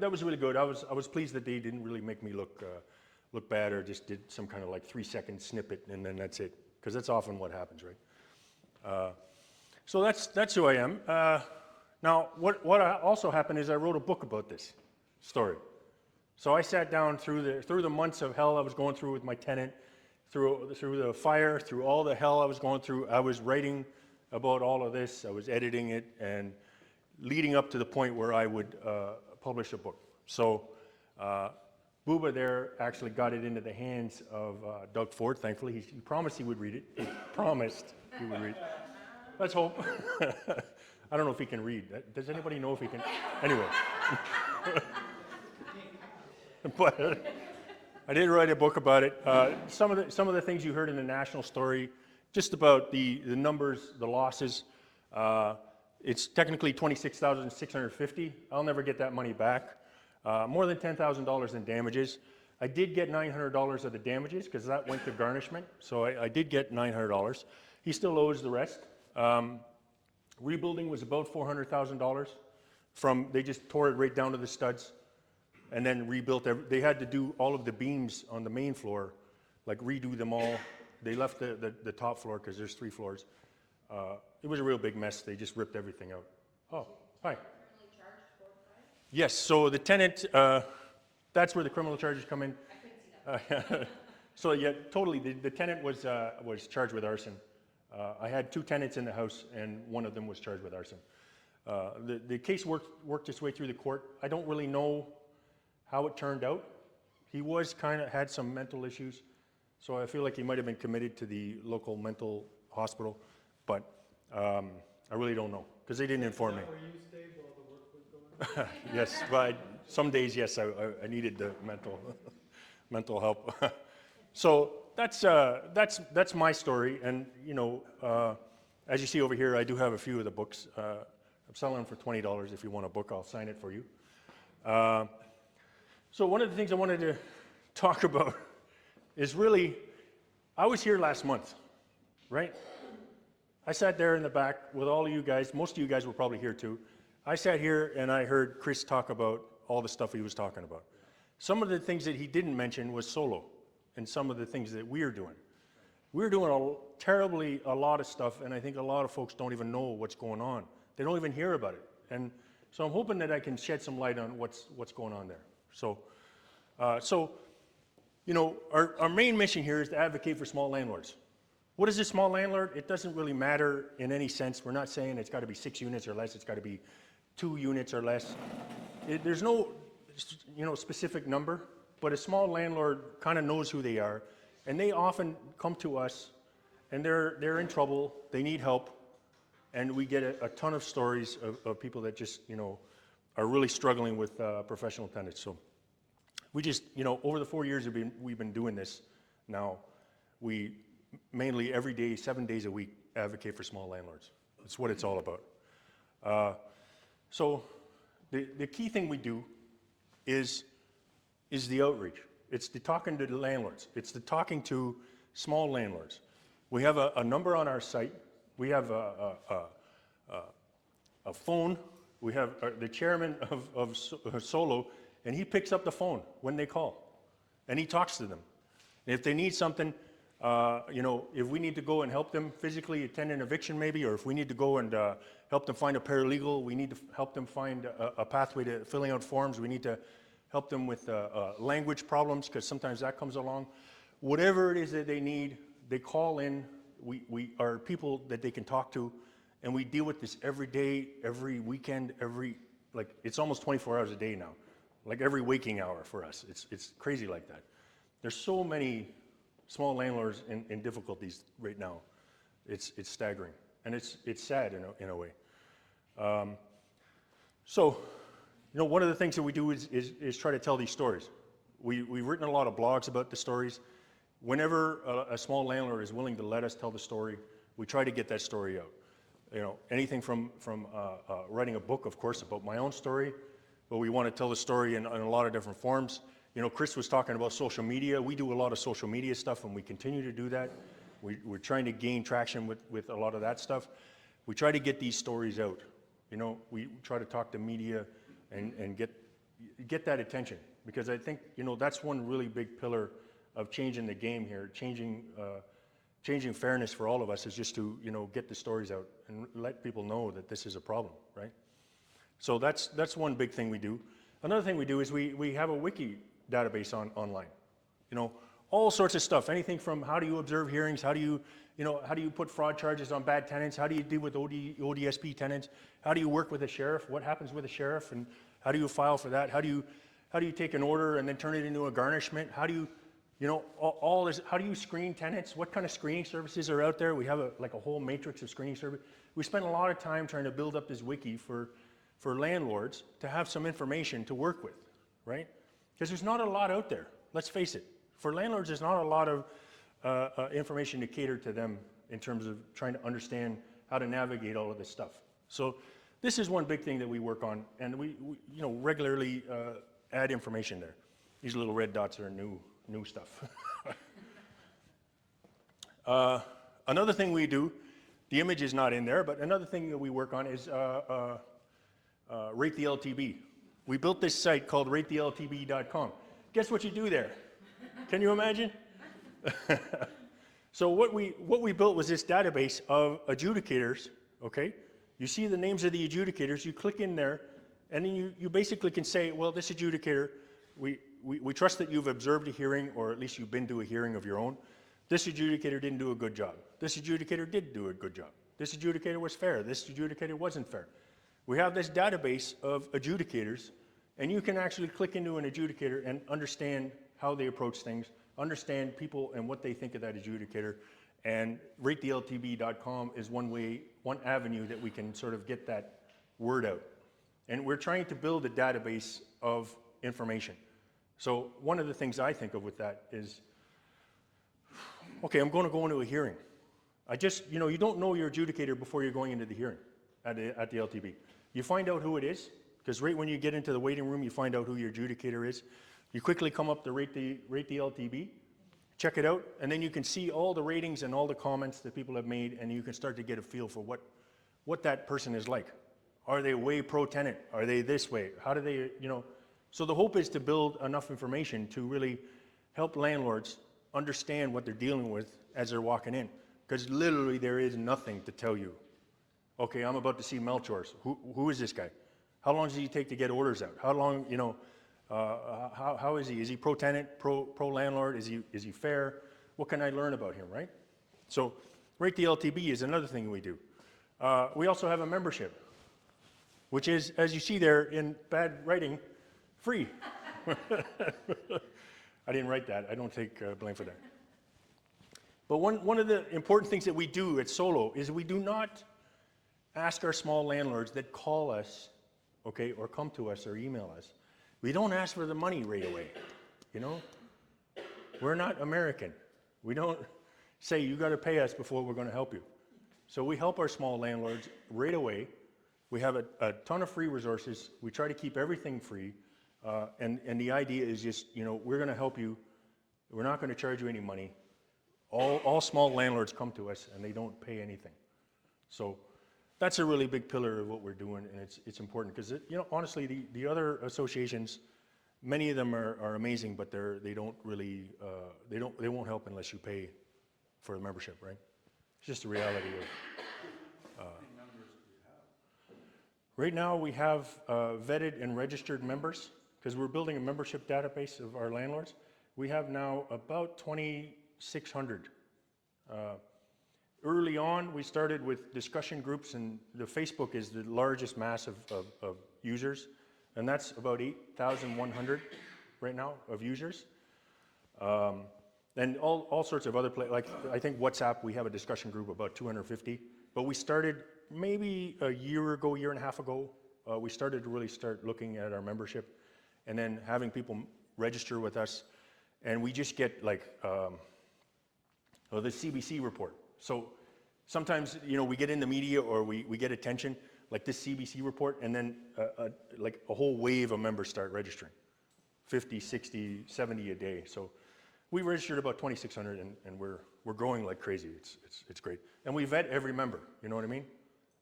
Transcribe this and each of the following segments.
that was really good. I was pleased that they didn't really make me look bad or just did some kind of like 3-second snippet and then that's it, because that's often what happens, right? So that's who I am. Now, what also happened is I wrote a book about this story. So I sat down through the months of hell I was going through with my tenant, through the fire, through all the hell I was going through. I was writing about all of this. I was editing it and leading up to the point where I would publish a book. So Booba there actually got it into the hands of Doug Ford, thankfully. He promised he would read it. He promised he would read it. Let's hope. I don't know if he can read. Does anybody know if he can? Anyway. But I did write a book about it. Some of the things you heard in the national story, just about the numbers, the losses. It's technically $26,650. I'll never get that money back. More than $10,000 in damages. I did get $900 of the damages because that went to garnishment. So I did get $900. He still owes the rest. Rebuilding was about $400,000. They just tore it right down to the studs and then rebuilt. They had to do all of the beams on the main floor, like redo them all. They left the top floor because there's 3 floors. It was a real big mess. They just ripped everything out. Oh, hi. Yes, so the tenant, that's where the criminal charges come in. I couldn't see that. So yeah, totally, the tenant was charged with arson. I had 2 tenants in the house and one of them was charged with arson. The case worked its way through the court. I don't really know how it turned out. He had some mental issues, so I feel like he might have been committed to the local mental hospital, but I really don't know, because they didn't inform me. Where you stayed while the work was going on? Yes, but some days, yes, I needed the mental help. So that's my story, and as you see over here, I do have a few of the books. I'm selling them for $20. If you want a book, I'll sign it for you. So one of the things I wanted to talk about is really, I was here last month, right? I sat there in the back with all of you guys. Most of you guys were probably here too. I sat here and I heard Chris talk about all the stuff he was talking about. Some of the things that he didn't mention was solo, and some of the things that we're doing. We're doing a lot of stuff, and I think a lot of folks don't even know what's going on. They don't even hear about it. And so I'm hoping that I can shed some light on what's going on there. So our main mission here is to advocate for small landlords. What is a small landlord? It doesn't really matter in any sense. We're not saying it's got to be 6 units or less. It's got to be 2 units or less. There's no specific number, but a small landlord kind of knows who they are, and they often come to us, and they're in trouble. They need help, and we get a ton of stories of people that just are really struggling with professional tenants. So we just over the 4 years we've been doing this now, we mainly every day, 7 days a week, advocate for small landlords. That's what it's all about. So the key thing we do is the outreach. It's the talking to the landlords. It's the talking to small landlords. We have a number on our site. We have a phone. We have the chairman of Solo, and he picks up the phone when they call, and he talks to them. And if they need something, if we need to go and help them physically attend an eviction maybe, or if we need to go and help them find a paralegal, we need to help them find a pathway to filling out forms, we need to help them with language problems, because sometimes that comes along. Whatever it is that they need, they call in. We are people that they can talk to, and we deal with this every day, every weekend, it's almost 24 hours a day now, like every waking hour for us. It's crazy like that. There's so many small landlords in difficulties right now. It's staggering, and it's sad in a way. So, one of the things that we do is try to tell these stories. We've written a lot of blogs about the stories. Whenever a small landlord is willing to let us tell the story, we try to get that story out. Anything from writing a book, of course, about my own story, but we want to tell the story in a lot of different forms. Chris was talking about social media. We do a lot of social media stuff, and we continue to do that. We're trying to gain traction with a lot of that stuff. We try to get these stories out. We try to talk to media and get, get that attention, because I think, that's one really big pillar of changing the game here, changing fairness for all of us, is just to, get the stories out and let people know that this is a problem, right? So that's one big thing we do. Another thing we do is we have a wiki database online. All sorts of stuff, anything from how do you observe hearings, how do you put fraud charges on bad tenants, how do you deal with ODSP tenants, how do you work with a sheriff, what happens with a sheriff, and how do you file for that, how do you take an order and then turn it into a garnishment, how do you, all this, how do you screen tenants, what kind of screening services are out there? We have a whole matrix of screening service. We spend a lot of time trying to build up this wiki for landlords to have some information to work with, right? Because there's not a lot out there, let's face it. For landlords, there's not a lot of information to cater to them in terms of trying to understand how to navigate all of this stuff. So this is one big thing that we work on, and we regularly add information there. These little red dots are new stuff. Another thing we do, the image is not in there, but another thing that we work on is Rate the LTB. We built this site called ratetheltb.com. Guess what you do there? Can you imagine? So what we built was this database of adjudicators, okay? You see the names of the adjudicators, you click in there, and then you basically can say, well, this adjudicator, we trust that you've observed a hearing, or at least you've been to a hearing of your own. This adjudicator didn't do a good job. This adjudicator did do a good job. This adjudicator was fair. This adjudicator wasn't fair. We have this database of adjudicators, and you can actually click into an adjudicator and understand how they approach things, understand people and what they think of that adjudicator, and ratetheltb.com is one avenue that we can sort of get that word out. And we're trying to build a database of information. So one of the things I think of with that is, okay, I'm going to go into a hearing. You don't know your adjudicator before you're going into the hearing at the LTB. You find out who it is, because right when you get into the waiting room, you find out who your adjudicator is. You quickly come up to rate the LTB, check it out, and then you can see all the ratings and all the comments that people have made, and you can start to get a feel for what that person is like. Are they way pro-tenant? Are they this way? How do they, So the hope is to build enough information to really help landlords understand what they're dealing with as they're walking in. Because literally there is nothing to tell you. Okay, I'm about to see Melchor's. Who is this guy? How long does he take to get orders out? How long, how is he? Is he pro-tenant, pro-landlord? Is he fair? What can I learn about him, right? So Rate the LTB is another thing we do. We also have a membership, which is, as you see there in bad writing, free. I didn't write that. I don't take blame for that. But one of the important things that we do at Solo is we do not ask our small landlords that call us, okay, or come to us or email us. We don't ask for the money right away, We're not American. We don't say, you got to pay us before we're going to help you. So we help our small landlords right away. We have a ton of free resources. We try to keep everything free. And the idea is just, we're going to help you. We're not going to charge you any money. All small landlords come to us and they don't pay anything. So that's a really big pillar of what we're doing, and it's important because honestly, the other associations, many of them are amazing, but they don't really they won't help unless you pay for the membership, right? It's just the reality of. How many members do you have? Right now, we have vetted and registered members because we're building a membership database of our landlords. We have now about 2,600. Early on, we started with discussion groups, and the Facebook is the largest mass of users, and that's about 8,100 right now of users. And all sorts of other like I think WhatsApp, we have a discussion group about 250, but we started maybe a year and a half ago, we started to really start looking at our membership and then having people register with us, and we just get like the CBC report. So sometimes, we get in the media or we get attention, like this CBC report, and then like a whole wave of members start registering, 50, 60, 70 a day. So we registered about 2,600, and we're growing like crazy. It's great. And we vet every member, you know what I mean?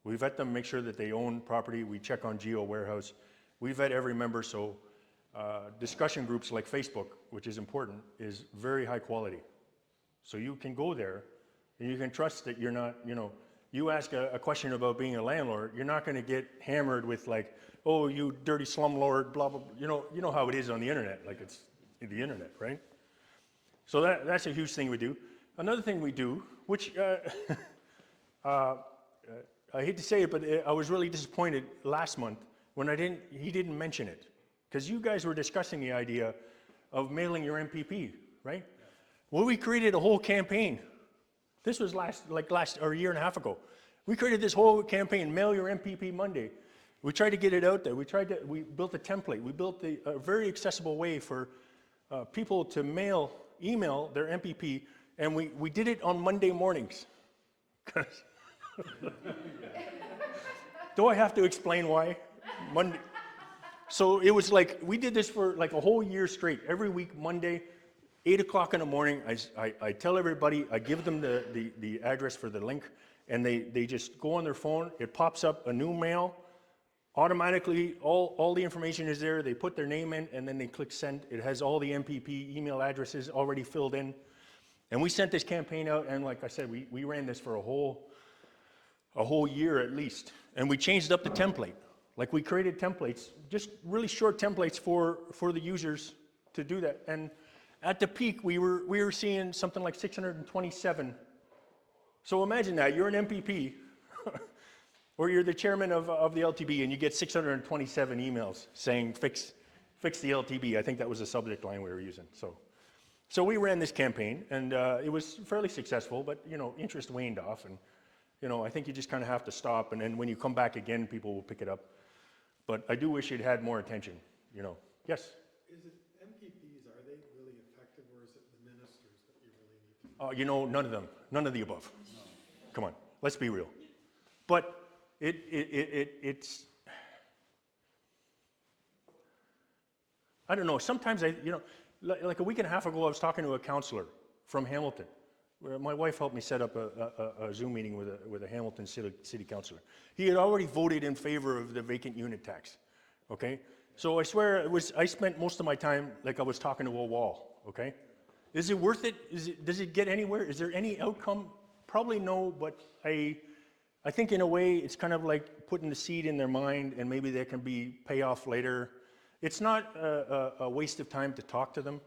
We vet them, make sure that they own property. We check on Geo Warehouse. We vet every member, so discussion groups like Facebook, which is important, is very high quality. So you can go there and you can trust that you're not, you ask a question about being a landlord, you're not going to get hammered with like, oh, you dirty slumlord, blah, blah, blah. You know how it is on the internet, like it's the internet, right? So that's a huge thing we do. Another thing we do, which I hate to say it, but I was really disappointed last month when he didn't mention it. Because you guys were discussing the idea of mailing your MPP, right? Yeah. Well, we created a whole campaign. This was a year and a half ago. We created this whole campaign, Mail Your MPP Monday. We tried to get it out there. We built a template. We built a very accessible way for people to email their MPP, and we did it on Monday mornings. Do I have to explain why? Monday. So it was like, we did this for like a whole year straight. Every week, Monday, 8 o'clock in the morning, I tell everybody, I give them the address for the link, and they just go on their phone. It pops up a new mail. Automatically, all the information is there. They put their name in, and then they click send. It has all the MPP email addresses already filled in. And we sent this campaign out, and like I said, we ran this for a whole year at least. And we changed up the template. Like we created templates, just really short templates for the users to do that. And at the peak, we were seeing something like 627. So imagine that, you're an MPP, or you're the chairman of the LTB, and you get 627 emails saying, fix the LTB. I think that was the subject line we were using. So we ran this campaign, and it was fairly successful, but interest waned off, and I think you just kind of have to stop, and then when you come back again, people will pick it up. But I do wish it had more attention, Yes? Is it MPPs, are they really effective, or is it the ministers that you really need to? None of them. None of the above. No. Come on, let's be real. But it's, I don't know, sometimes like a week and a half ago, I was talking to a counselor from Hamilton. My wife helped me set up a Zoom meeting with a Hamilton city councilor. He had already voted in favor of the vacant unit tax, okay? So I swear I spent most of my time like I was talking to a wall, okay? Is it worth it? Does it get anywhere? Is there any outcome? Probably no, but I think in a way it's kind of like putting the seed in their mind, and maybe there can be payoff later. It's not a waste of time to talk to them,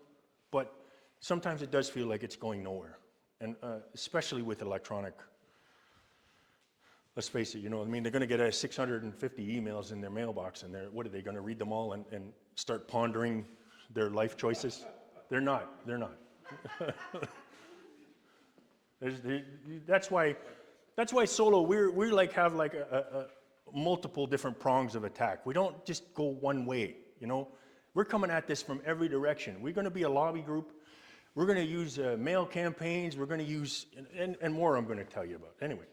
but sometimes it does feel like it's going nowhere. And especially with electronic, let's face it, they're going to get 650 emails in their mailbox, and what are they going to read them all and start pondering their life choices? They're not. That's why solo, we like have like a multiple different prongs of attack. We don't just go one way, We're coming at this from every direction. We're going to be a lobby group. We're going to use mail campaigns. We're going to use, and more I'm going to tell you about. Anyway,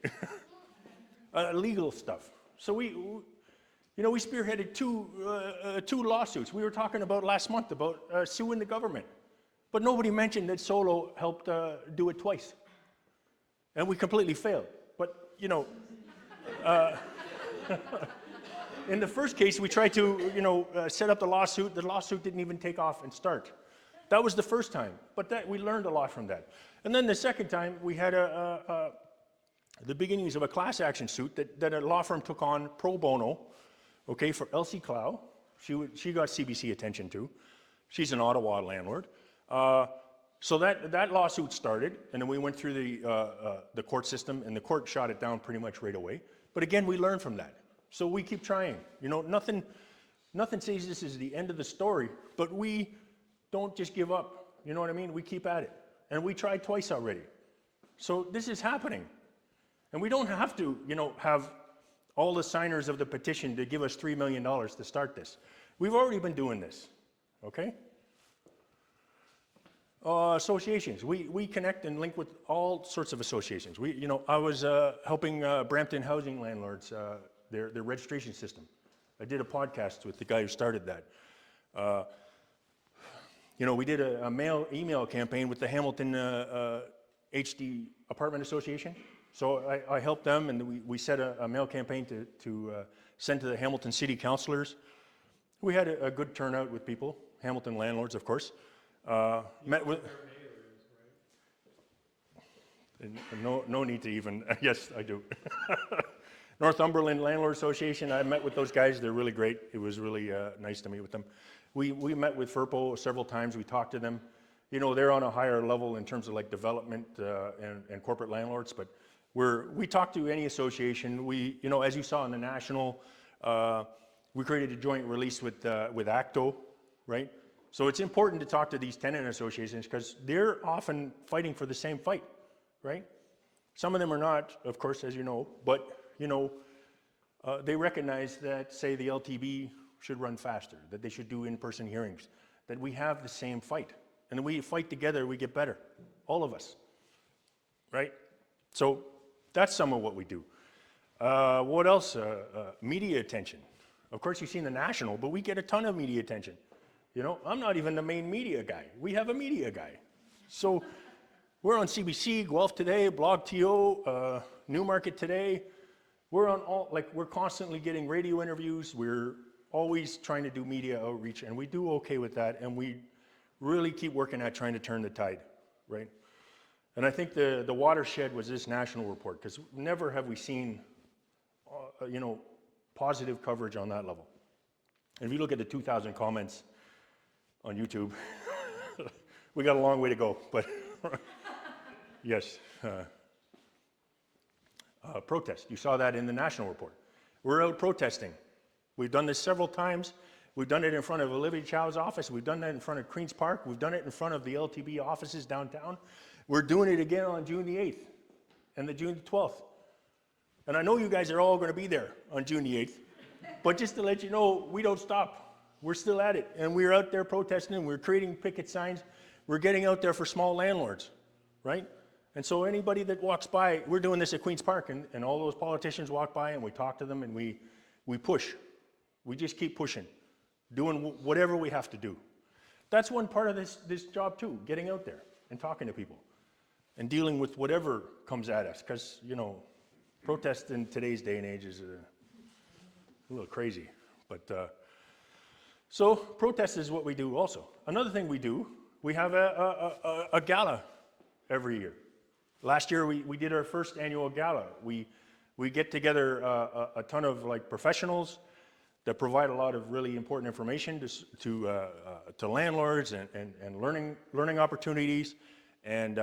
legal stuff. So we spearheaded two lawsuits. We were talking about last month about suing the government. But nobody mentioned that Solo helped do it twice. And we completely failed. But, in the first case, we tried to, set up the lawsuit. The lawsuit didn't even take off and start. That was the first time, but we learned a lot from that. And then the second time, we had the beginnings of a class action suit that a law firm took on pro bono, okay, for Elsie Clow. She got CBC attention too. She's an Ottawa landlord. So that lawsuit started, and then we went through the court system, and the court shot it down pretty much right away. But again, we learned from that. So we keep trying. Nothing says this is the end of the story, but we don't just give up. You know what I mean? We keep at it. And we tried twice already. So this is happening. And we don't have to, have all the signers of the petition to give us $3 million to start this. We've already been doing this, okay? Associations. We connect and link with all sorts of associations. I was helping Brampton housing landlords, their registration system. I did a podcast with the guy who started that. We did a email campaign with the Hamilton HD Apartment Association. So I helped them, and we set a mail campaign to send to the Hamilton City Councilors. We had a good turnout with people, Hamilton landlords, of course. Met with, Their mayor is, right? and no need to even, yes, I do. Northumberland Landlord Association, I met with those guys, they're really great. It was really nice to meet with them. We met with FERPO several times, we talked to them. You know, they're on a higher level in terms of like development and corporate landlords, but we talk to any association. We, you know, as you saw in the national, we created a joint release with ACTO, right? So it's important to talk to these tenant associations because they're often fighting for the same fight, right? Some of them are not, of course, as you know, but, you know, they recognize that, say, the LTB should run faster, that they should do in-person hearings, that we have the same fight. And when we fight together, we get better, all of us, right? So that's some of what we do. What else? Media attention. Of course, you've seen the national, but we get a ton of media attention. You know, I'm not even the main media guy. We have a media guy. So we're on CBC, Guelph Today, Blog TO, Newmarket Today. We're on all, like, we're constantly getting radio interviews. We're always trying to do media outreach, and we do okay with that, and we really keep working at trying to turn the tide, right? And I think the watershed was this national report, because never have we seen, you know, positive coverage on that level. And if you look at the 2,000 comments on YouTube, we got a long way to go, but yes. Protest, you saw that in the national report. We're out protesting. We've done this several times. We've done it in front of Olivia Chow's office. We've done that in front of Queen's Park. We've done it in front of the LTB offices downtown. We're doing it again on June the 8th and the June the 12th. And I know you guys are all going to be there on June the 8th, but just to let you know, we don't stop. We're still at it, and we're out there protesting. We're creating picket signs. We're getting out there for small landlords, right? And so anybody that walks by, we're doing this at Queen's Park, and all those politicians walk by, and we talk to them, and we push. We just keep pushing, doing whatever we have to do. That's one part of this job too, getting out there and talking to people and dealing with whatever comes at us, because, you know, protest in today's day and age is a little crazy. But so protest is what we do also. Another thing we do, we have a gala every year. Last year we did our first annual gala. We get together a ton of like professionals that provide a lot of really important information to landlords and learning opportunities. And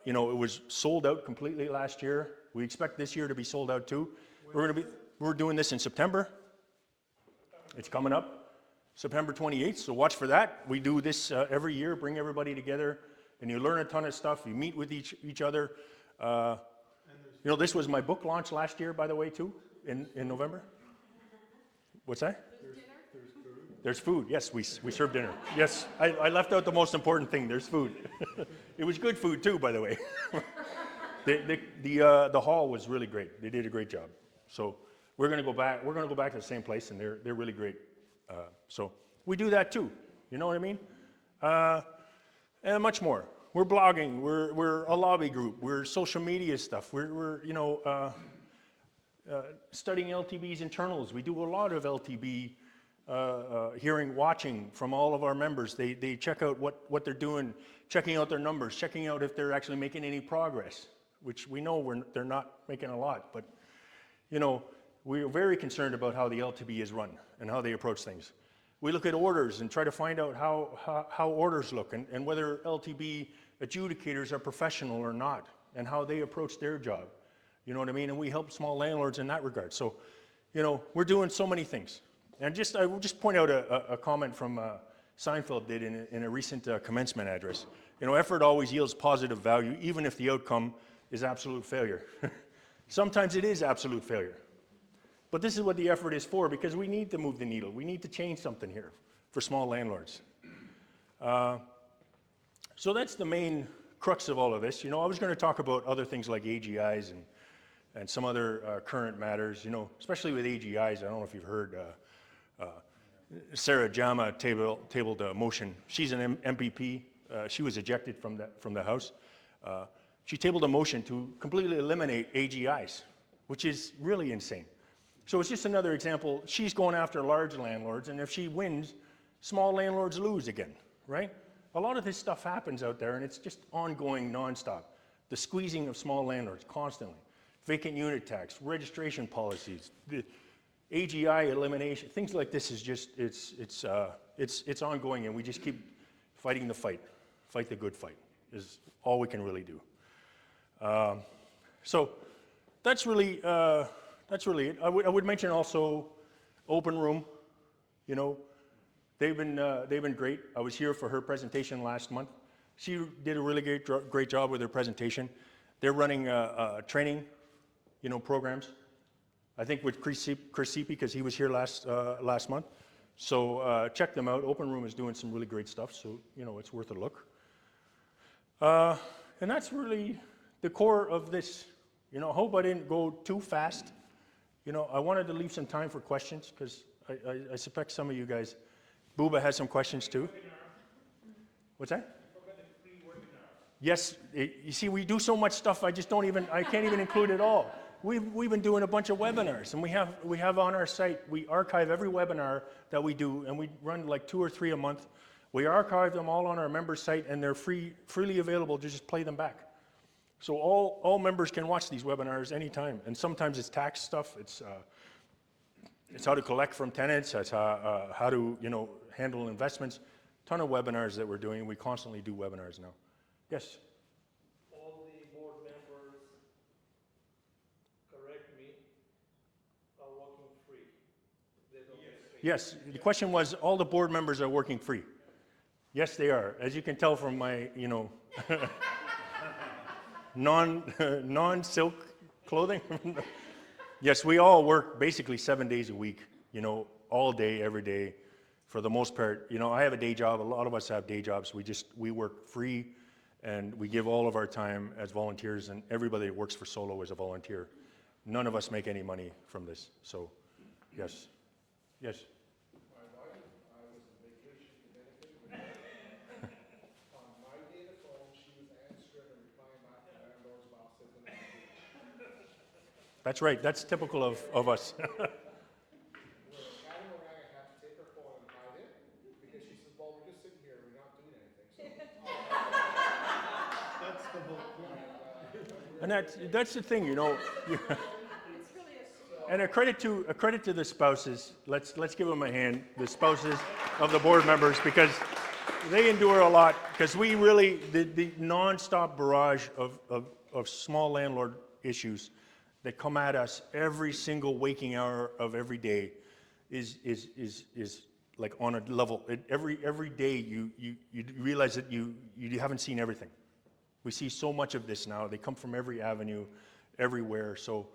you know, it was sold out completely last year. We expect this year to be sold out too. We're doing this in September. It's coming up, September 28th. So watch for that. We do this every year. Bring everybody together, and you learn a ton of stuff. You meet with each other. You know, this was my book launch last year, by the way, too, in November. What's that? There's food. There's food. Yes, we serve dinner. Yes, I left out the most important thing. There's food. It was good food too, by the way. The hall was really great. They did a great job. So we're going to go back. We're going to go back to the same place, and they're really great. So we do that too. You know what I mean? And much more. We're blogging. We're a lobby group. We're social media stuff. We're you know, studying LTB's internals. We do a lot of LTB hearing, watching from all of our members. They check out what they're doing, checking out their numbers, checking out if they're actually making any progress, which we know they're not making a lot. But, you know, we're very concerned about how the LTB is run and how they approach things. We look at orders and try to find out how orders look and whether LTB adjudicators are professional or not and how they approach their job. You know what I mean? And we help small landlords in that regard. So, you know, we're doing so many things. And I will just point out a comment from Seinfeld did in a recent commencement address. You know, effort always yields positive value, even if the outcome is absolute failure. Sometimes it is absolute failure. But this is what the effort is for, because we need to move the needle. We need to change something here for small landlords. So that's the main crux of all of this. You know, I was going to talk about other things like AGIs and some other current matters, you know, especially with AGIs. I don't know if you've heard, Sarah Jama tabled a motion. She's an MPP. She was ejected from the House. She tabled a motion to completely eliminate AGIs, which is really insane. So it's just another example. She's going after large landlords, and if she wins, small landlords lose again, right? A lot of this stuff happens out there, and it's just ongoing, nonstop. The squeezing of small landlords constantly. Vacant unit tax, registration policies, the AGI elimination, things like this is just, it's ongoing, and we just keep fighting the fight. Fight the good fight is all we can really do. So that's really it. I would mention also open room. You know, they've been great. I was here for her presentation last month. She did a really great job with her presentation. They're running training, you know, programs. I think with Chris Seepy, because he was here last month. So check them out. Open Room is doing some really great stuff. So you know, it's worth a look. And that's really the core of this. You know, I hope I didn't go too fast. You know, I wanted to leave some time for questions because I suspect some of you guys, Booba has some questions too. What's that? Yes, you see, we do so much stuff. I can't even include it all. We've been doing a bunch of webinars, and we have on our site. We archive every webinar that we do, and we run like 2 or 3 a month. We archive them all on our member site, and they're freely available to just play them back. So all members can watch these webinars anytime. And sometimes it's tax stuff. It's how to collect from tenants. It's how to handle investments. Ton of webinars that we're doing. We constantly do webinars now. Yes. All the board members, correct me, are working free. They don't get paid. Yes. The question was, all the board members are working free. Yes, they are. As you can tell from my, non-silk clothing. Yes, we all work basically 7 days a week, all day, every day, for the most part. I have a day job. A lot of us have day jobs. We work free, and we give all of our time as volunteers, and everybody that works for Solo is a volunteer. None of us make any money from this. So, yes. Yes. My wife, I was on vacation in Connecticut with her. On my data phone, she was answering and replying back to landlord's bosses and everything. That's right. That's typical of us. When Adam rang, I had to take her phone and hide it because she says, "Well, we're just sitting here, we're not doing anything." So, That's the whole point. And that's the thing, And a credit to the spouses. Let's give them a hand. The spouses of the board members, because they endure a lot. Because we really the nonstop barrage of small landlord issues that come at us every single waking hour of every day is like on a level. Every day you realize that you haven't seen everything. We see so much of this now. They come from every avenue, everywhere. So,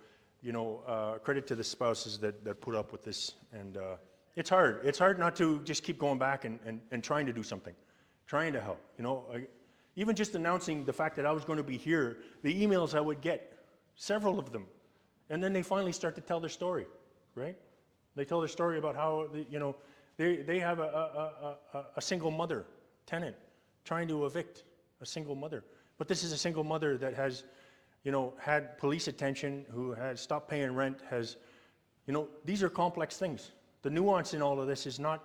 credit to the spouses that put up with this. And it's hard. It's hard not to just keep going back and trying to do something, trying to help. Even just announcing the fact that I was going to be here, the emails I would get, several of them. And then they finally start to tell their story, right? They tell their story about how, they have a single mother tenant trying to evict a single mother. But this is a single mother that has, had police attention, who has stopped paying rent, has, these are complex things. The nuance in all of this is not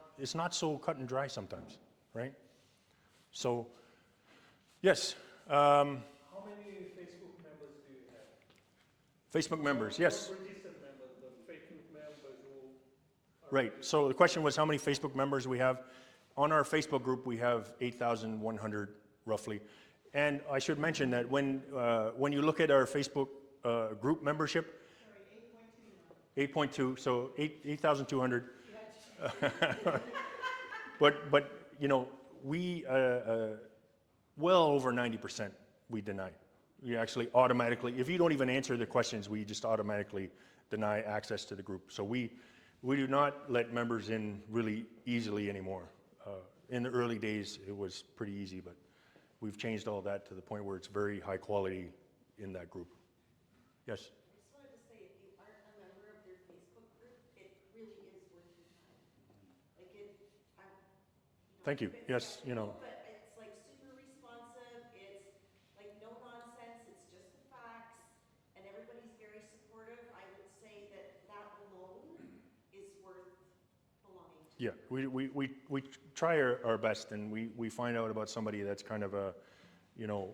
so cut and dry sometimes, right? So, yes. How many Facebook members do you have? Facebook members, yes. Registered members, the Facebook members who are Right. So the question was how many Facebook members we have. On our Facebook group, we have 8,100 roughly. And I should mention that when you look at our Facebook group membership, 8.2, so 8,200. But we well over 90% we deny. We actually automatically, if you don't even answer the questions, we just automatically deny access to the group. So we do not let members in really easily anymore. In the early days, it was pretty easy, but we've changed all that to the point where it's very high quality in that group. Yes? I just wanted to say, if you aren't a member of their Facebook group, it really is worth your time. Like Thank you. Yes, But it's like super responsive, it's like no nonsense, it's just the facts, and everybody's very supportive. I would say that alone Yeah, we try our best, and we find out about somebody that's kind of a, you know,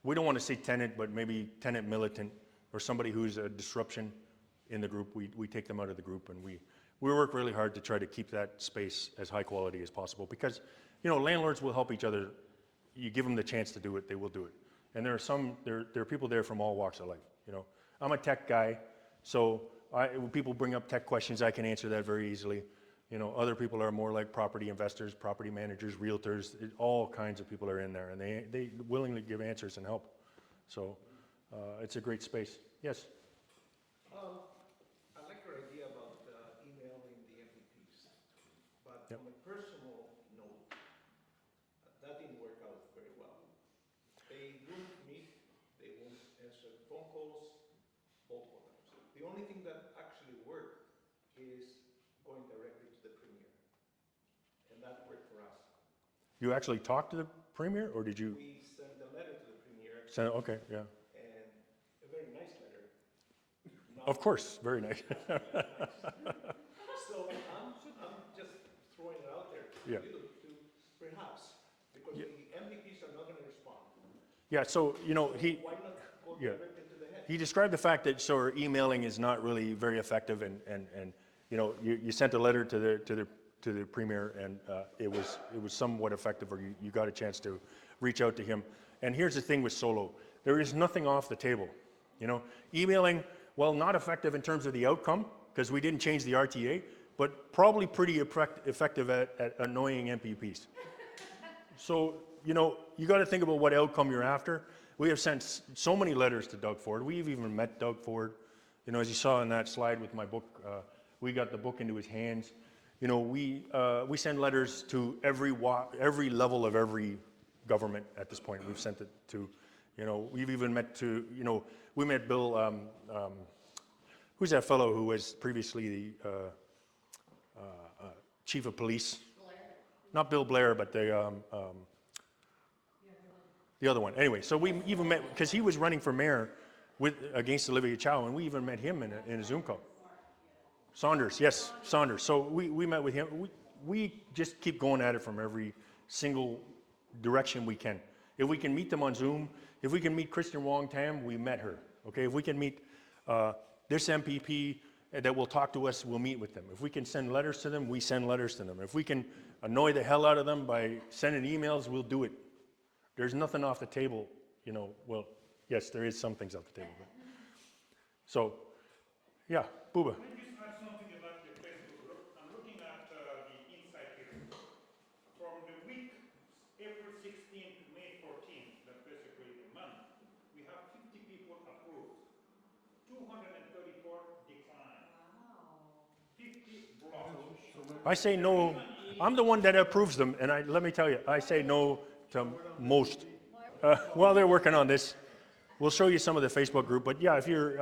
we don't want to say tenant, but maybe tenant militant, or somebody who's a disruption in the group. We take them out of the group, and we work really hard to try to keep that space as high quality as possible, because, you know, landlords will help each other. You give them the chance to do it, they will do it. And there are people there from all walks of life, you know. I'm a tech guy, so when people bring up tech questions, I can answer that very easily. You know, other people are more like property investors, property managers, realtors, all kinds of people are in there, and they willingly give answers and help. So it's a great space. Yes? I like your idea about emailing the MPPs, but Yep. on a personal note, that didn't work out very well. They won't meet, they won't answer the phone calls, multiple times. The only thing that actually worked is going directly to the premier, and that worked for us. You actually talked to the premier, or did you We sent a letter to the premier, send? Okay, yeah. and a very nice letter. Of course, very nice. So I'm just throwing it out there to Yeah. you to perhaps, because Yeah. the MPPs are not going to respond. Yeah. So you know Why not go Yeah. directly to the head? he described the fact that so emailing is not really very effective, and you know you sent a letter to the premier, and it was somewhat effective, or you got a chance to reach out to him. And here's the thing with solo, there is nothing off the table. You know, emailing, well, not effective in terms of the outcome, because we didn't change the RTA, but probably pretty effective at annoying MPPs. So, you know, you got to think about what outcome you're after. We have sent so many letters to Doug Ford. We've even met Doug Ford. You know, as you saw in that slide with my book, we got the book into his hands. You know, we send letters to every level of every government at this point. We've sent it to, you know, we've even met to, you know, we met Bill, who's that fellow who was previously the chief of police? Blair. Not Bill Blair, but the other one. Anyway, so we even met, because he was running for mayor against Olivia Chow, and we even met him in a Zoom call. Saunders, yes, Saunders. So we met with him. We just keep going at it from every single direction we can. If we can meet them on Zoom, if we can meet Kristen Wong Tam, we met her. Okay, if we can meet this MPP that will talk to us, we'll meet with them. If we can send letters to them, we send letters to them. If we can annoy the hell out of them by sending emails, we'll do it. There's nothing off the table, you know. Well, yes, there is some things off the table. But. So, yeah, Booba. Can I just add something about the Facebook group? I'm looking at the inside here. From the week April 16th to May 14th, that's basically a month, we have 50 people approved, 234 declined. Wow. 50 blocked. I say no. I'm the one that approves them, and let me tell you, I say no to most. Well, they're working on this. We'll show you some of the Facebook group, but yeah, if you're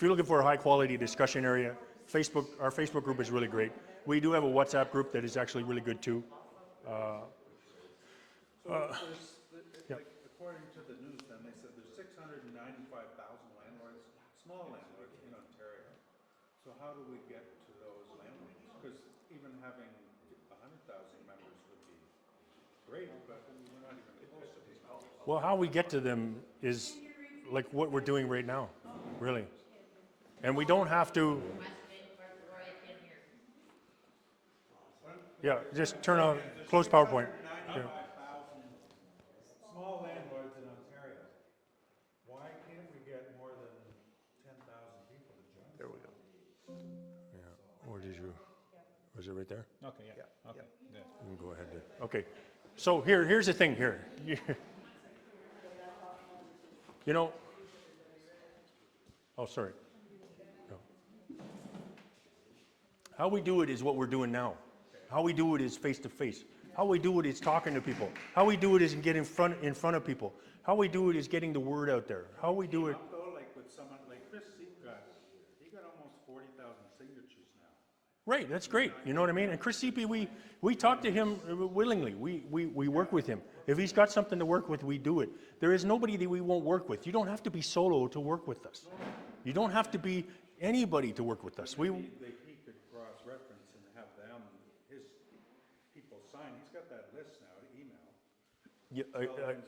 looking for a high-quality discussion area, our Facebook group is really great. We do have a WhatsApp group that is actually really good too. Like, according to the news, then they said there's 695,000 landlords, small landlords in Ontario. So how do we get to those landlords? Because even having 100,000 members would be great, but we're not even close to these. Well, how we get to them is like what we're doing right now, really. And we don't have to. Yeah, just turn on, close PowerPoint. Yeah. 95,000 small landlords in Ontario. Why can't we get more than 10,000 people to join? There we go. Yeah, or did you, was it right there? Okay, yeah. Okay, good. You can go ahead. Okay, so here's the thing here. You know, oh, sorry. No. How we do it is what we're doing now. How we do it is face to face. How we do it is talking to people. How we do it is get in front of people. How we do it is getting the word out there. How we do it. Though, like with someone like Chris Seacrest, he got almost 40,000 signatures now. Right, that's great. You know what I mean? And Chris Seepy, we talk to him willingly. We work with him. If he's got something to work with, we do it. There is nobody that we won't work with. You don't have to be solo to work with us. You don't have to be anybody to work with us. He could cross-reference and have them Yeah,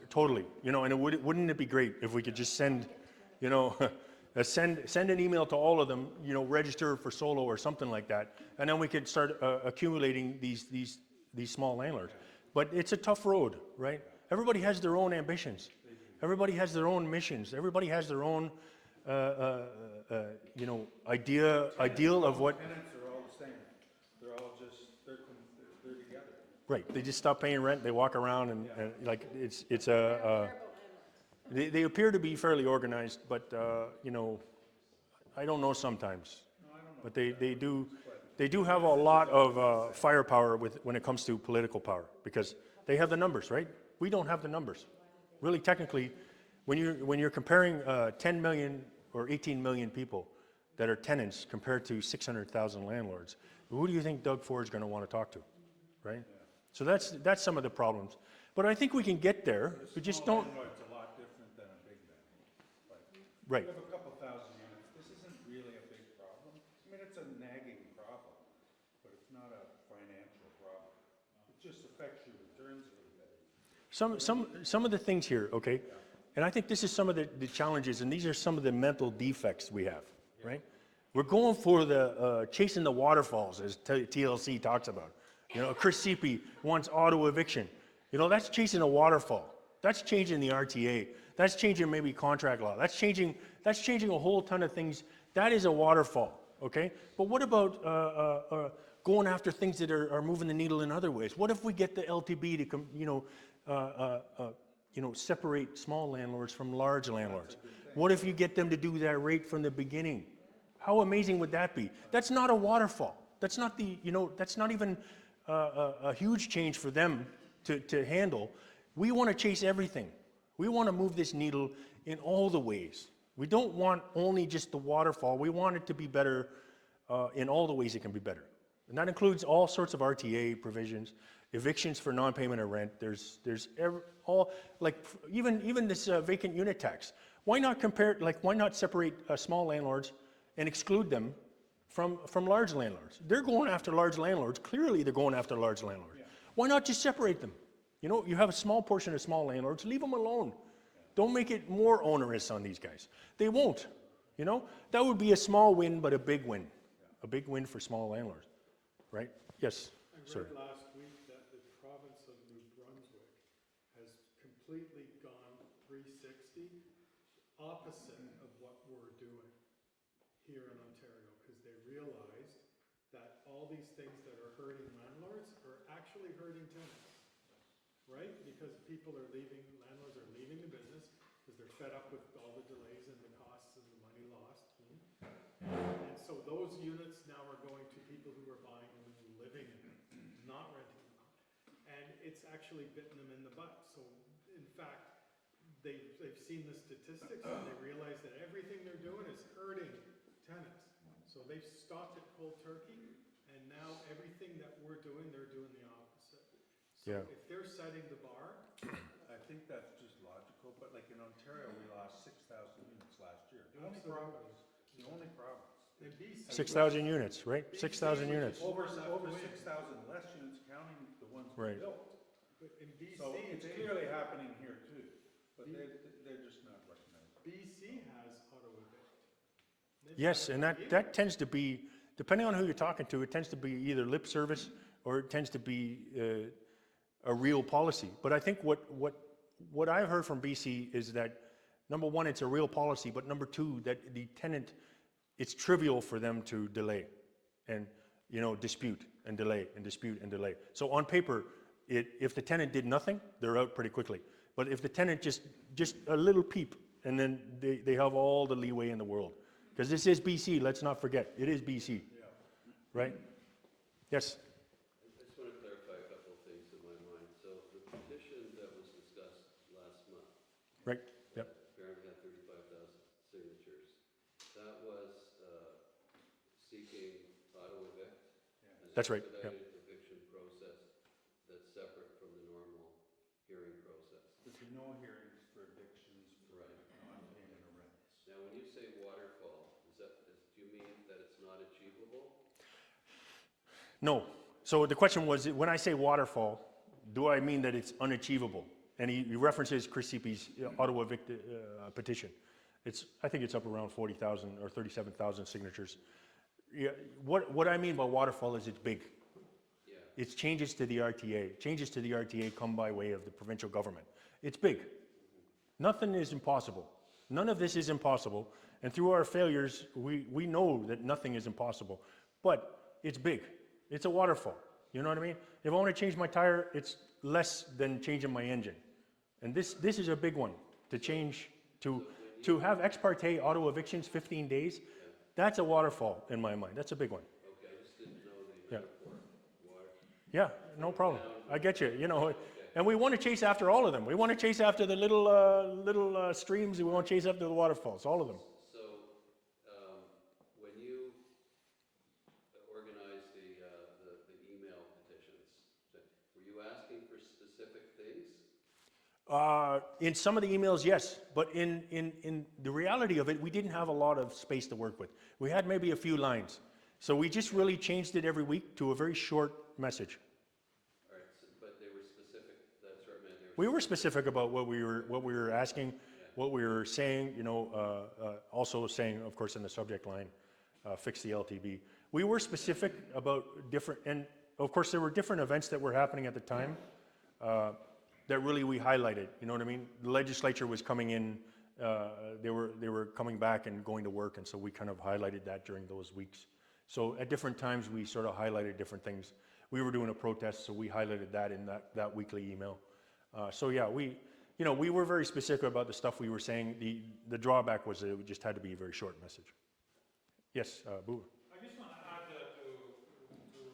totally. You know, and wouldn't it be great if we could just send, you know, send an email to all of them, you know, register for solo or something like that, and then we could start accumulating these small landlords. But it's a tough road, right? Everybody has their own ambitions. Everybody has their own missions. Everybody has their own, you know, ideal of what. Tenants are all the same. They're all just, they're together. Right. They just stop paying rent. They walk around and like it's I don't care about landlords. they appear to be fairly organized, but you know, I don't know sometimes. But they do have a lot of firepower when it comes to political power because they have the numbers, right? We don't have the numbers. Really, technically, when you're comparing 10 million or 18 million people that are tenants compared to 600,000 landlords, who do you think Doug Ford's going to want to talk to, right? So that's some of the problems. But I think we can get there. We just don't. Landlord's a lot different than a big landlord. Like, Right. you have a couple thousand units, this isn't really a big problem. I mean, it's a nagging problem, but it's not a financial problem. It just affects your returns a little bit. Some of the things here, okay, and I think this is some of the challenges, and these are some of the mental defects we have, right? We're going for the chasing the waterfalls, as TLC talks about. You know, Chris Seepy wants auto eviction. You know, that's chasing a waterfall. That's changing the RTA. That's changing maybe contract law. That's changing a whole ton of things. That is a waterfall, okay? But what about going after things that are moving the needle in other ways? What if we get the LTB to separate small landlords from large landlords? What if you get them to do that right from the beginning? How amazing would that be? That's not a waterfall. That's not that's not even a huge change for them to handle. We want to chase everything. We want to move this needle in all the ways. We don't want only just the waterfall. We want it to be better in all the ways it can be better. And that includes all sorts of RTA provisions, evictions for non-payment of rent. Even this vacant unit tax. Why not why not separate small landlords and exclude them from large landlords? They're going after large landlords. Clearly they're going after large landlords. Yeah. Why not just separate them? You know, you have a small portion of small landlords, leave them alone. Don't make it more onerous on these guys. They won't, you know? That would be a small win, but a big win. A big win for small landlords, right? Yes, I read last week that the province of New Brunswick has completely gone 360 opposite of what we're doing here in Ontario, because they realized that all these things that are hurting landlords are actually hurting tenants, right? Because landlords are leaving the business because they're fed up with all the delays and the costs and the money lost. And so those units now are going to people who are buying them and living in them, not renting them out. And it's actually bitten them in the butt. So in fact, they've seen the statistics and they realize that everything they're doing is hurting tenants. So they've stopped it cold turkey, and now everything that we're doing, they're doing the opposite. So if they're setting the bar, I think that's just logical, but like in Ontario, we lost 6,000 units last year. The only province. in BC, 6,000 units, right? 6,000 units. Over 6,000 less units counting the ones we Right. built. but in BC, So it's clearly happening here too, but they're just not recognizing. BC has auto evict. They've Yes, had and it for that tends to be, depending on who you're talking to, it tends to be either lip service or it tends to be a real policy. But I think what I've heard from BC is that, number one, it's a real policy, but number two, that the tenant, it's trivial for them to delay and, you know, dispute and delay and dispute and delay. So on paper, if the tenant did nothing, they're out pretty quickly. But if the tenant just a little peep, and then they have all the leeway in the world. Because this is BC, let's not forget, it is BC, right? Yes? I just want to clarify a couple of things in my mind. So the petition that was discussed last month, Right, yep. apparently had 35,000 signatures. That was seeking auto evict? That's right, An yep. expedited eviction process that's separate from the normal hearing process. There's been no hearings for evictions for Right. non-payment of rents. Now, when you say waterfall, do you mean that it's not achievable? No. So the question was, when I say waterfall, do I mean that it's unachievable? And he references Chris Seepy's auto evict petition. I think it's up around 40,000 or 37,000 signatures. Yeah, what I mean by waterfall is it's big. Yeah. It's changes to the RTA. Changes to the RTA come by way of the provincial government. It's big. Nothing is impossible. None of this is impossible. And through our failures, we know that nothing is impossible. But it's big. It's a waterfall. You know what I mean? If I want to change my tire, it's less than changing my engine. And this is a big one to change to have ex parte auto evictions 15 days. That's a waterfall in my mind. That's a big one. Okay, I just didn't know the Yeah. metaphor. Water. Yeah, no problem. I get you. You know, and we want to chase after all of them. We want to chase after the little streams, and we want to chase after the waterfalls, all of them. So, when you organized the email petitions, were you asking for specific things? In some of the emails, yes, but in the reality of it, we didn't have a lot of space to work with. We had maybe a few lines. So we just really changed it every week to a very short message. All right, but they were specific, that's what I meant. We were specific about what we were asking, what we were saying, you know, also saying, of course, in the subject line, fix the LTB. We were specific about different, and of course there were different events that were happening at the time that really we highlighted, you know what I mean? The legislature was coming in, they were coming back and going to work, and so we kind of highlighted that during those weeks. So at different times we sort of highlighted different things. We were doing a protest, so we highlighted that in that weekly email. So yeah, we were very specific about the stuff we were saying. The drawback was that it just had to be a very short message. Yes, Boo. I just want to add to the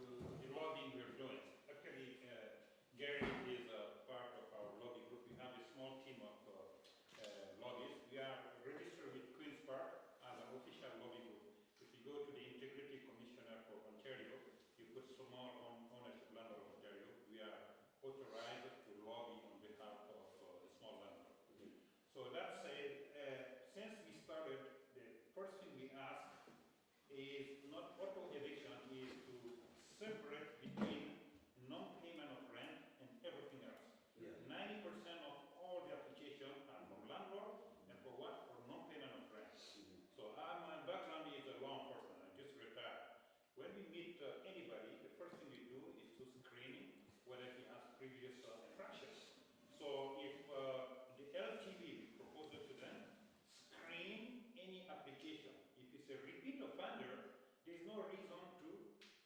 lobbying we're doing. Actually, Gary is a part of our lobby group. We have a small team of lobbyists. We are registered with Queen's Park as an official lobby group. If you go to the Integrity Commissioner for Ontario, you put small ownership landlord of Ontario. We are authorized to lobby on behalf of the small landlord. So that said, since we started, the first thing we ask is not auto eviction, is to separate between non-payment of rent and everything else. 90% of all the applications are from landlord, and for what? For non-payment of rent. So my background is a law enforcement. I just retired. When we meet anybody, the first thing we do is to screening whether he has previous infractions. So if the LTV we propose it to them, screen any application. If it's a repeat offender, there's no reason to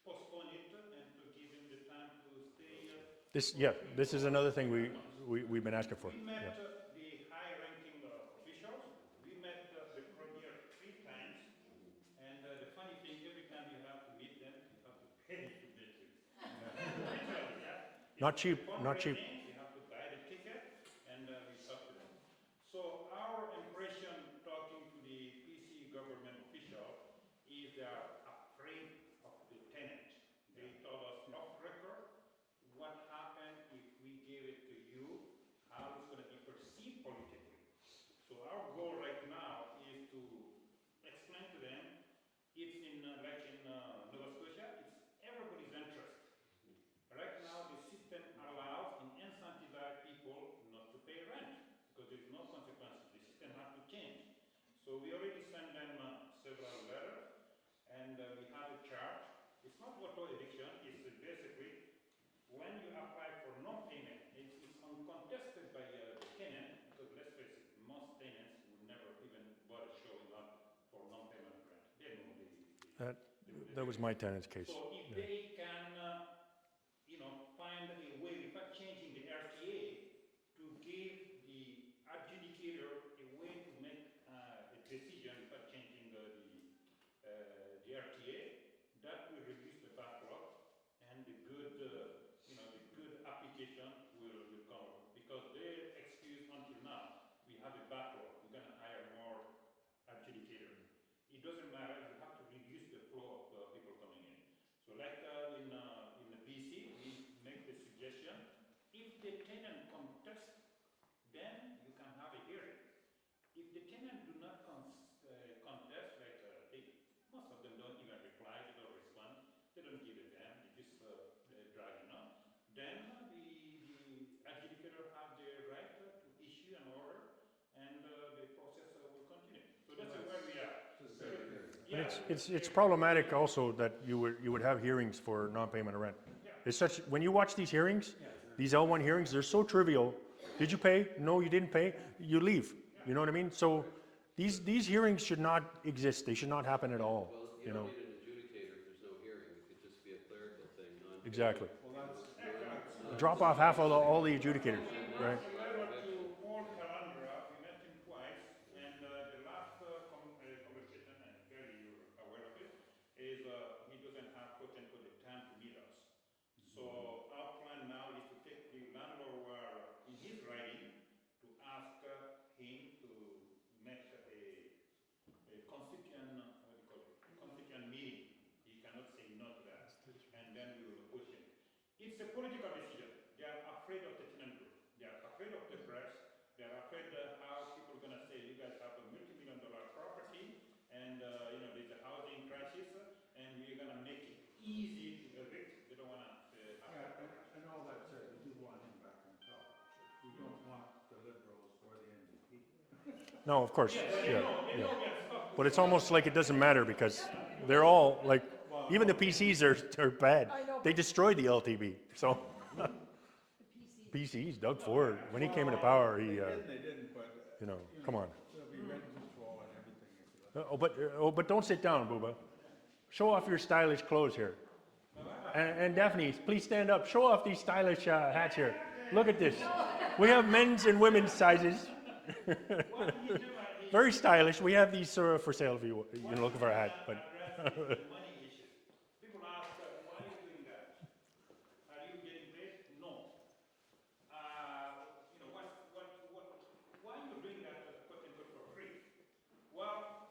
postpone it and to give him the time to stay. This is another thing we've been asking for. We met the high-ranking officials. We met the premier 3 times, and the funny thing, every time you have to meet them, you have to pay to meet you. Literally, yeah. Not cheap, not cheap. You have to buy the ticket, and we talk to them. So our impression talking to the PC government official is they are afraid of the tenant. They told us off record what happened if we gave it to you, how it's going to be perceived politically. So our goal right now is to explain to them it's in like in Nova Scotia, it's everybody's interest. Right now the system allows and incentivizes people not to pay rent because there's no consequences. The system has to change. So we already sent them several letters, and we have a chart. It's not auto eviction. It's basically when you apply for non-payment, it's uncontested by the tenant, because let's face it, most tenants would never even bother showing up for non-payment of rent. They know That was my tenant's case. So if they can, find a way without changing the RTA to give the adjudicator a way to make a decision without changing the RTA, that will reduce the backlog, and the good, the good application will come over. Because their excuse until now, we have a backlog, we're going to hire more adjudicators. It doesn't matter, you have to reduce the flow of people coming in. So like in the BC, we make the suggestion, if the tenant contests, then you can have a hearing. If the tenant do not contest, like most of them don't even reply, they don't respond, they don't give a damn, they just dragging on, then the adjudicator have the right it's problematic also that you would have hearings for non-payment of rent. It's such, when you watch these hearings, these L1 hearings, they're so trivial. Did you pay? No, you didn't pay. You leave. You know what I mean? So these hearings should not exist. They should not happen at all, Well, you you know? don't need an adjudicator if there's no hearing. It could just be a clerical thing, non-payment. Exactly. non- Drop off half of all the adjudicators, right? If I were to Paul Calandra, we met him twice, and the last conversation, and clearly you're aware of it, is he doesn't have quote unquote the time to meet us. So our plan now is to take the landlord who are in his writing to ask him to make a constituent, what do you call it, constituent meeting. He cannot say no to that, and then we will push him. It's a political decision. They are afraid of the tenant group. They are afraid of the press. They are afraid how people are going to say, you guys have a multi-million-dollar property, and there's a housing crisis, and we're going to make it easy to evict. They don't want to have that problem. And all that said, we do want him back in town. We don't want the Liberals or the NDP. No, of course, yeah. They know we are stuck. But it's almost like it doesn't matter because they're all like, even the PCs are bad. They destroyed the LTB, so. PCs, Doug Ford, when he came into power, he, They didn't, but, come on. they'll be ready to throw and everything if you let. But don't sit down, Booba. Show off your stylish clothes here. And Daphne, please stand up. Show off these stylish hats here. Look at this. We have men's and women's sizes. Very stylish. We have these for sale if you're looking for a hat. But Money issue. People ask, why are you doing that? Are you getting paid? No. Why are you doing that quote unquote for free? Well,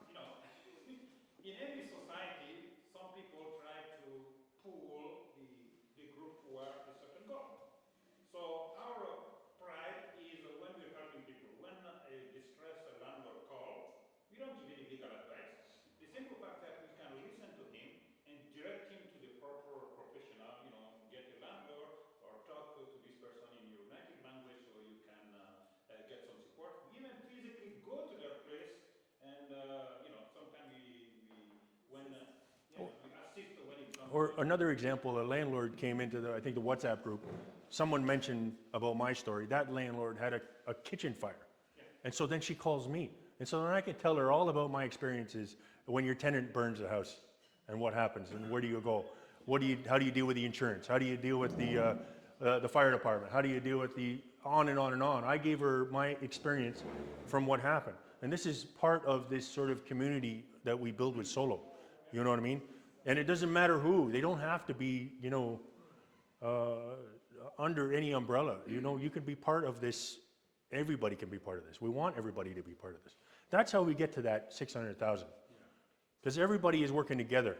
in every society, some people try to pool the group who are a certain goal. So our pride is when we're helping people. When a distressed landlord calls, we don't give any legal advice. The simple fact that we can listen to him and direct him to the proper professional, get a landlord or talk to this person in your native language so you can get some support. We even physically go to their place and, sometimes we assist when it comes. or another example, a landlord came into I think the WhatsApp group. Someone mentioned about my story. That landlord had a kitchen fire. And so then she calls me. And so then I can tell her all about my experiences when your tenant burns the house and what happens and where do you go? How do you deal with the insurance? How do you deal with the fire department? How do you deal with the on and on and on? I gave her my experience from what happened. And this is part of this sort of community that we build with Solo. You know what I mean? And it doesn't matter who. They don't have to be, under any umbrella. You can be part of this. Everybody can be part of this. We want everybody to be part of this. That's how we get to that 600,000. Because everybody is working together,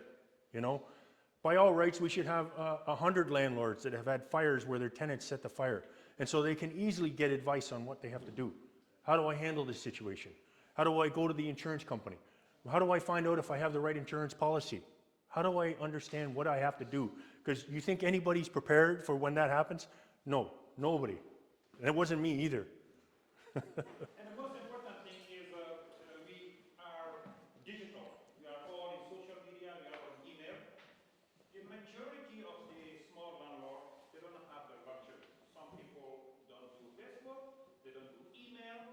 By all rights, we should have 100 landlords that have had fires where their tenants set the fire. And so they can easily get advice on what they have to do. How do I handle this situation? How do I go to the insurance company? How do I find out if I have the right insurance policy? How do I understand what I have to do? Because you think anybody's prepared for when that happens? No, nobody. And it wasn't me either. And the most important thing is we are digital. We are all in social media, we are on email. The majority of the small landlords, they don't have the luxury. Some people don't do Facebook, they don't do email.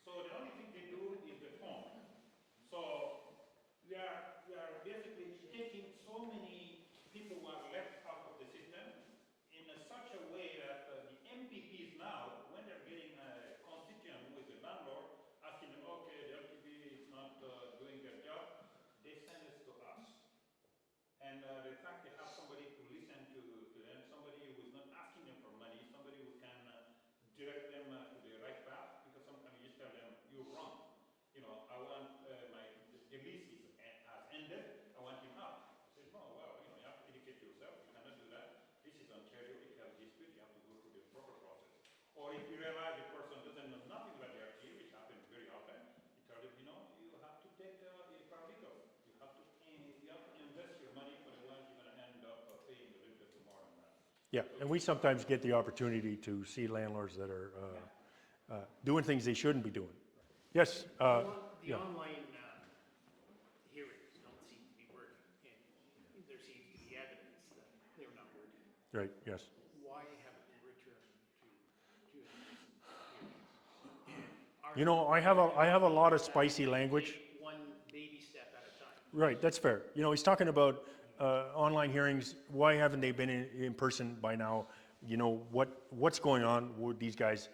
So the only thing they do is the phone. So we are basically taking so many people who are left out of the system in such a way that the MPPs now, when they're getting a constituent who is a landlord, asking them, okay, the LTV is not doing their job, they send it to us. And the fact they have somebody to listen to them, somebody who is not asking them for money, somebody who can direct them to the right path, because sometimes you just tell them, you're wrong. I want the lease has ended, I want him out. I said, no, well, you have to educate yourself, you cannot do that. This is Ontario, if you have a dispute, you have to go through the proper process. Or if you realize the person doesn't know nothing about the RTA, which happens very often, you tell them, you have to take a paralegal. You have to invest your money, otherwise you're going to end up paying a little bit more than that. Yeah, and we sometimes get the opportunity to see landlords that are doing things they shouldn't be doing. Yes? The yeah. online hearings don't seem Right, yes. Why haven't we returned to hearings? You know, I have a lot of spicy language. Take one baby step at a time. Right, that's fair. You know, he's talking about online hearings. Why haven't they been in person by now? You know, what's going on with these guys?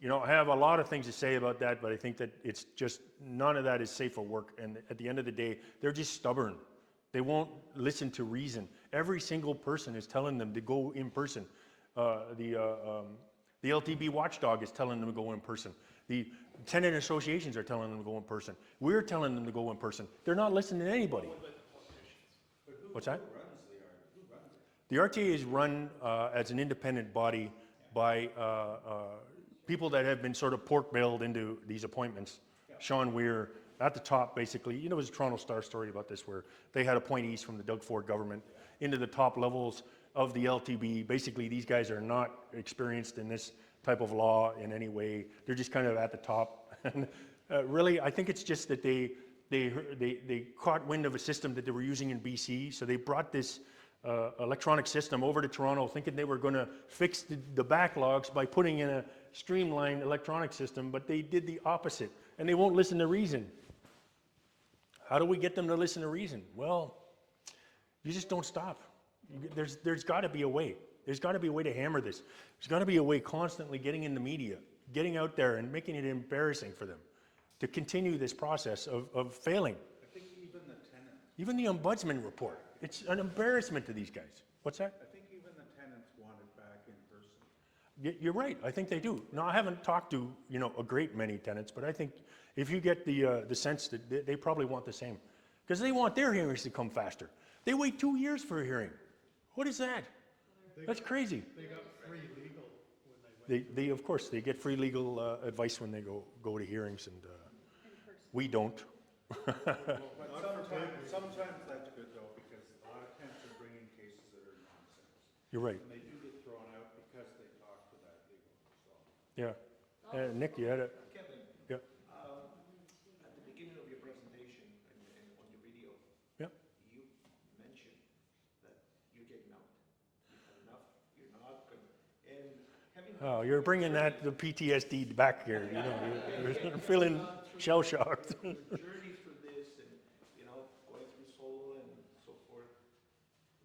You know, I have a lot of things to say about that, but I think that it's just, none of that is safe for work. And at the end of the day, they're just stubborn. They won't listen to reason. Every single person is telling them to go in person. The LTB watchdog is telling them to go in person. The tenant associations are telling them to go in person. We're telling them to go in person. They're not listening to anybody. What's that? The RTA is run as an independent body by people that have been sort of pork-barreled into these appointments. Sean Weir, at the top, basically, you know, there was a Toronto Star story about this where they had appointees from the Doug Ford government into the top levels of the LTB. Basically, these guys are not experienced in this type of law in any way. They're just kind of at the top. And really, I think it's just that they caught wind of a system that they were using in BC, so they brought this electronic system over to Toronto thinking they were going to fix the backlogs by putting in a streamlined electronic system, but they did the opposite, and they won't listen to reason. How do we get them to listen to reason? Well, you just don't stop. There's got to be a way. There's got to be a way to hammer this. There's got to be a way constantly getting in the media, getting out there and making it embarrassing for them to continue this process of failing. I think even the tenants, Even the ombudsman report, it's an embarrassment to these guys. What's that? I think even the tenants want it back in person. You're right, I think they do. Now, I haven't talked to, you know, a great many tenants, but I think if you get the sense that they probably want the same, because they want their hearings to come faster. They wait 2 years for a hearing. What is that? That's crazy. They got free legal when they went. They of course, they get free legal advice when they go to hearings, and we don't. But sometimes that's good though, because a lot of tenants are bringing cases that are nonsense. You're right, And they do get thrown out because they talk to that legal, so. yeah. Nick, you had a, Kevin, yeah, at the beginning of your presentation and on your video, yeah. you mentioned that you're getting out. You've had enough. You're not going to. And having. Oh, you're bringing the PTSD back here, you know, you're feeling shell-shocked. The journey through this and, you know, going through solo and so forth.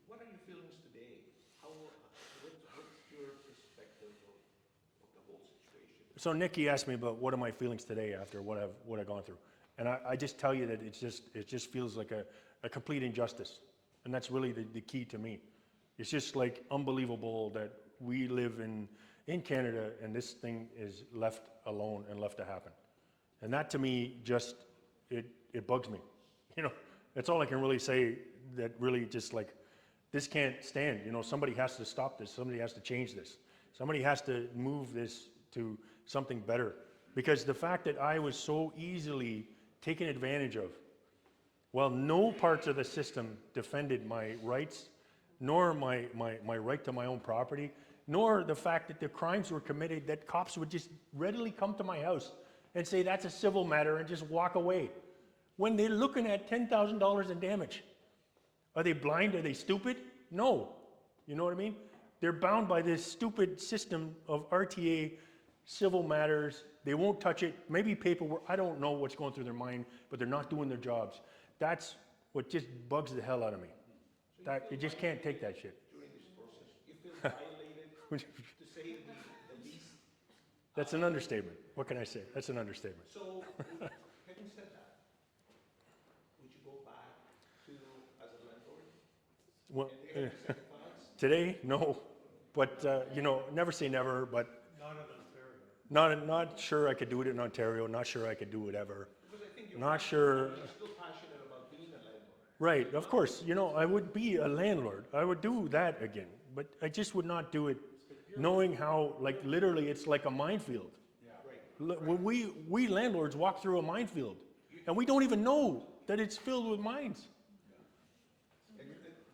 What are your feelings today? What's your perspective of the whole situation? So Nikki asked me about what are my feelings today after what I've gone through. And I just tell you that it just feels like a complete injustice. And that's really the key to me. It's just like unbelievable that we live in Canada and this thing is left alone and left to happen. And that to me just, it bugs me. You know, that's all I can really say, that really just like, this can't stand. You know, somebody has to stop this. Somebody has to change this. Somebody has to move this to something better. Because the fact that I was so easily taken advantage of, well, no parts of the system defended my rights, nor my right to my own property, nor the fact that the crimes were committed, that cops would just readily come to my house and say that's a civil matter and just walk away. When they're looking at $10,000 in damage. Are they blind? Are they stupid? No. You know what I mean? They're bound by this stupid system of RTA, civil matters. They won't touch it. Maybe paperwork. I don't know what's going through their mind, but they're not doing their jobs. That's what just bugs the hell out of me. That you just can't take that shit. During this process, you feel violated, to say the least. That's an understatement. What can I say? That's an understatement. So, having said that, would you go back to as a landlord? Well, And they have to second thoughts? today, no. But, you know, never say never, but Not in Ontario. not sure I could do it in Ontario, not sure I could do it ever. Because I think you're Not sure. you're still passionate about being a landlord. Right, of course. You know, I would be a landlord. I would do that again. But I just would not do it knowing how, like, literally it's like a minefield. When we landlords walk through a minefield, and we don't even know that it's filled with mines. And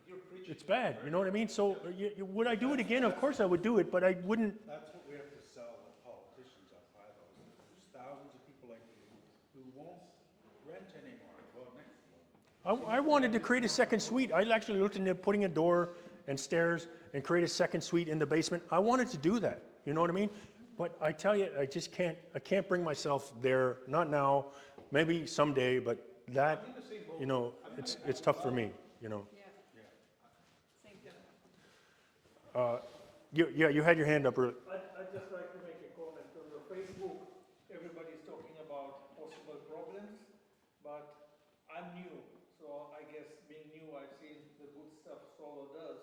you're preaching. It's bad, you know what I mean? So would I do it again? Of course I would do it, but I wouldn't. That's what we have to sell the politicians on by those. There's thousands of people like you who won't rent anymore. Well, next one. I wanted to create a second suite. I actually looked into putting a door and stairs and create a second suite in the basement, I wanted to do that, you know what I mean? But I tell you, I just can't, I can't bring myself there, not now, maybe someday, but that, you know, it's tough for me, you know. Same thing. You had your hand up earlier. I'd just like to make a comment. On the Facebook, everybody's talking about possible problems, but I'm new, so I guess being new, I've seen the good stuff solar does,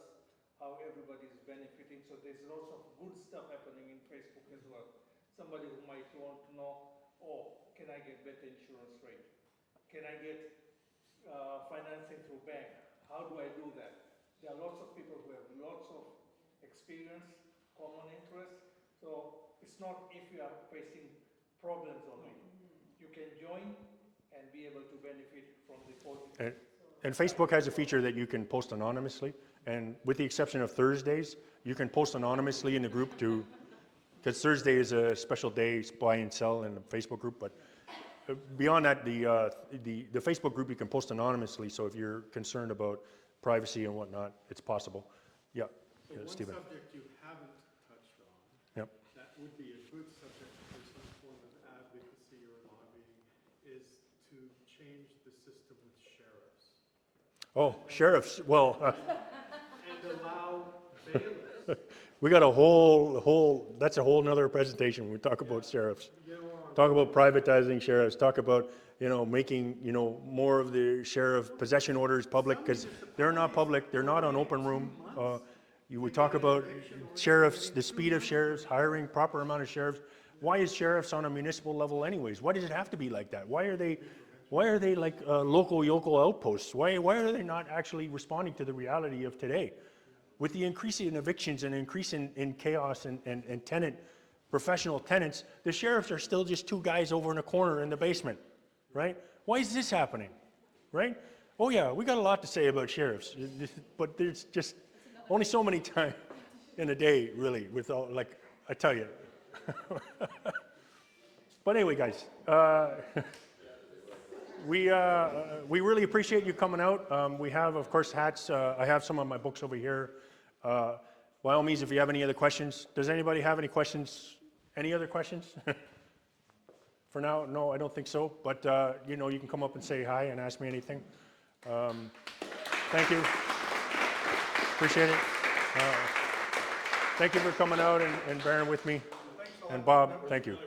how everybody's benefiting, so there's lots of good stuff happening in Facebook as well. Somebody who might want to know, oh, can I get better insurance rate? Can I get financing through bank? How do I do that? There are lots of people who have lots of experience, common interests. So it's not if you are facing problems only. You can join and be able to benefit from the positive. And Facebook has a feature that you can post anonymously, and with the exception of Thursdays, you can post anonymously in the group too, because Thursday is a special day, buy and sell in the Facebook group, but beyond that, the Facebook group you can post anonymously, so if you're concerned about privacy and whatnot, it's possible. Yeah, So one Stephen. subject you haven't touched on, Yep. that would be a good subject for some form of advocacy or lobbying, is to change the system with sheriffs. Oh, sheriffs, well, And allow bailiffs, we got a whole, that's a whole nother presentation when we talk about sheriffs. you know, Talk about privatizing sheriffs, talk about, you know, making, you know, more of the sheriff possession orders public, because they're not public, they're not on open room. You would talk about sheriffs, the speed of sheriffs, hiring proper amount of sheriffs. Why is sheriffs on a municipal level anyways? Why does it have to be like that? Why are they like local yokel outposts? Why are they not actually responding to the reality of today? With the increase in evictions and increase in chaos and professional tenants, the sheriffs are still just two guys over in a corner in the basement, right? Why is this happening, right? Oh yeah, we got a lot to say about sheriffs, but there's just only so many times in a day, really, with all, like, I tell you. But anyway, guys, we really appreciate you coming out. We have, of course, hats. I have some of my books over here. By all means, if you have any other questions, does anybody have any questions? Any other questions? For now, no, I don't think so. But you know, you can come up and say hi and ask me anything. Thank you. Appreciate it. Thank you for coming out and bearing with me. And Bob, thank you.